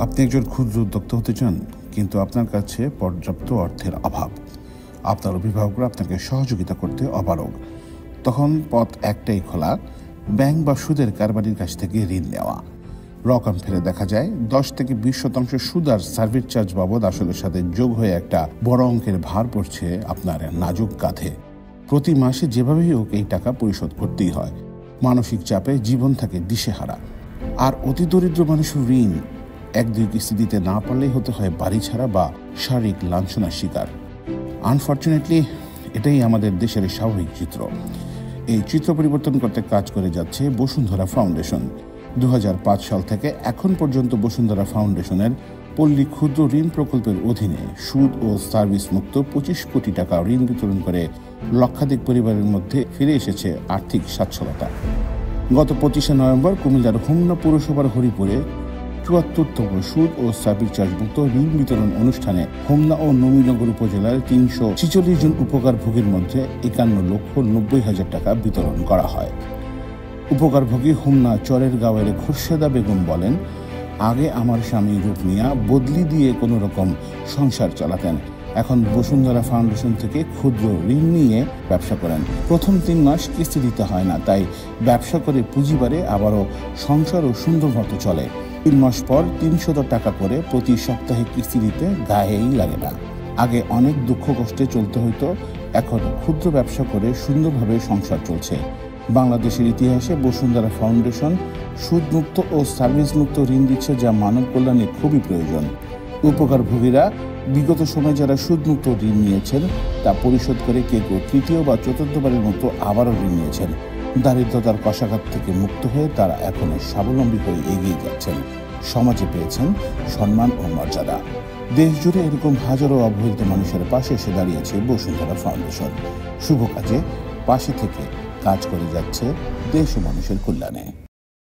আপনি একজন ক্ষুদ্র উদ্যোক্তা হতে চান, কিন্তু আপনার কাছে পর্যাপ্ত অর্থের অভাব। আপনার অভিভাবকরা আপনাকে সহযোগিতা করতে অপারগ। তখন পথ একটাই খোলা, ব্যাংক বা সুদের কারবারির কাছ থেকে ঋণ নেওয়া। রকম ফেলে দেখা যায় 10 থেকে 20% সুদ আর সার্ভিস চার্জ বাবদ আসলের সাথে যোগ হয়ে একটা বড় অঙ্কের ভার পড়ছে আপনার নাজুক কাঁধে। প্রতি মাসে যেভাবেই হোক এই টাকা পরিশোধ করতেই হয়। মানসিক চাপে জীবন থাকে দিশেহারা। আর অতি দরিদ্র মানুষের ঋণ 1-2 কিস্তি দিতে না পারলেই হতে হয় বাড়ি ছাড়া বা শারীরিক লাঞ্ছনার শিকার। আনফর্চুনেটলি এটাই আমাদের দেশের স্বাভাবিক চিত্র। এই চিত্র পরিবর্তন করতে কাজ করে যাচ্ছে বসুন্ধরা ফাউন্ডেশন। 2005 সাল থেকে এখন পর্যন্ত বসুন্ধরা ফাউন্ডেশনের পল্লী ক্ষুদ্র ঋণ প্রকল্পের অধীনে সুদ ও সার্ভিস মুক্ত 25 কোটি টাকা ঋণ বিতরণ করে লক্ষাধিক পরিবারের মধ্যে ফিরে এসেছে আর্থিক সচ্ছলতা। গত 25শে নভেম্বর কুমিল্লার হোমনা পৌরসভার হরিপুরে 74তম সুদ ও সার্ভিস চার্জ মুক্ত ঋণ বিতরণ অনুষ্ঠানে হোমনা ও নবীনগর উপজেলার 346 জন উপকারভোগীর মধ্যে 51,90,000 টাকা বিতরণ করা হয়। উপকারভোগী হোমনা চরের গাঁওয়ের খোরশেদা বেগম বলেন, আগে আমার স্বামী রূপ মিয়া বদলি দিয়ে কোনো রকম সংসার চালাতেন। এখন বসুন্ধরা ফাউন্ডেশন থেকে ক্ষুদ্র ঋণ নিয়ে ব্যবসা করেন। প্রথম 3 মাস কিস্তি দিতে হয় না, তাই ব্যবসা করে পুঁজি বাড়ে, আবারও সংসারও সুন্দর মতো চলে। 3 মাস পর 300 টাকা করে প্রতি সপ্তাহে কিস্তি দিতে গায়েই লাগে না। আগে অনেক দুঃখ কষ্টে চলতে হতো, এখন ক্ষুদ্র ব্যবসা করে সুন্দরভাবে সংসার চলছে। বাংলাদেশের ইতিহাসে বসুন্ধরা ফাউন্ডেশন সুদমুক্ত ও সার্ভিস মুক্ত ঋণ দিচ্ছে, যা মানব কল্যাণে খুবই প্রয়োজন। উপকারভোগীরা বিগত সময়ে যারা সুদমুক্ত ঋণ নিয়েছেন তা পরিশোধ করে কেউ তৃতীয় বা চতুর্থবারের মতো আবারও ঋণ নিয়েছেন। দারিদ্রতার কষাঘাত থেকে মুক্ত হয়ে তারা এখন স্বাবলম্বী হয়ে এগিয়ে যাচ্ছেন। সমাজে পেয়েছেন সম্মান ও মর্যাদা। দেশ জুড়ে এরকম হাজারো অবহেলিত মানুষের পাশে এসে দাঁড়িয়েছে বসুন্ধরা ফাউন্ডেশন। শুভ কাজে পাশে থেকে কাজ করে যাচ্ছে দেশ ও মানুষের কল্যাণে।